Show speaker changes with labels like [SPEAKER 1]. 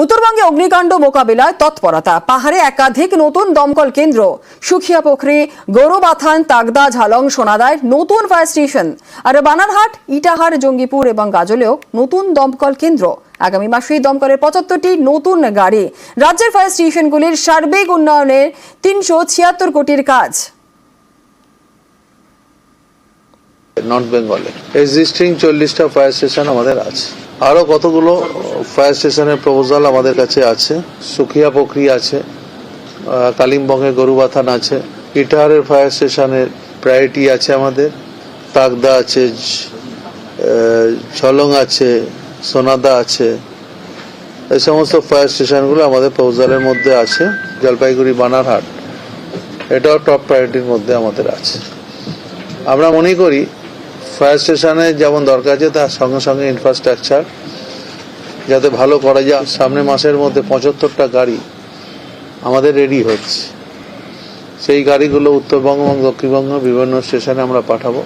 [SPEAKER 1] উত্তরবঙ্গে অগ্নিকাণ্ড মোকাবিলায় তৎপরতা। পাহাড়ে একাধিক নতুন দমকল কেন্দ্র। সুখিয়াপোখরি, গৌরবাথান, তাগদা, ঝালং, সোনাদায় নতুন ফায়ার স্টেশন। আর বানারহাট, ইটাহার, জঙ্গিপুর এবং গাজলেও নতুন দমকল কেন্দ্র। আগামী মাসেই দমকলের ৭৫টি নতুন গাড়ি। রাজ্যের ফায়ার স্টেশনগুলির সার্বিক উন্নয়নের ৩৭৬ কোটির কাজ।
[SPEAKER 2] নর্থ বেঙ্গলে এক্সিস্টিং 40টা ফায়ার স্টেশন আমাদের আছে। আরো কতগুলো ফায়ার স্টেশনের প্রপোজাল আমাদের কাছে আছে। সুখিয়াপোখরি আছে, কালিম্পংয়ে গরুবাথান আছে, ইটাহারের ফায়ার স্টেশনের প্রায়োরিটি আছে আমাদের, তাগদা আছে, ঝলং আছে, সোনাদা আছে। এই সমস্ত ফায়ার স্টেশনগুলো আমাদের প্রপোজালের মধ্যে আছে। জলপাইগুড়ি, বানারহাট এটাও টপ প্রায়োরিটির মধ্যে আমাদের আছে। আমরা মনে করি ফায়ার স্টেশনে যেমন দরকার আছে তার সঙ্গে সঙ্গে ইনফ্রাস্ট্রাকচার যাতে ভালো করা যায়। সামনে মাসের মধ্যে ৭৫টা গাড়ি আমাদের রেডি হচ্ছে। সেই গাড়িগুলো উত্তরবঙ্গ এবং দক্ষিণবঙ্গ বিভিন্ন স্টেশনে আমরা পাঠাবো।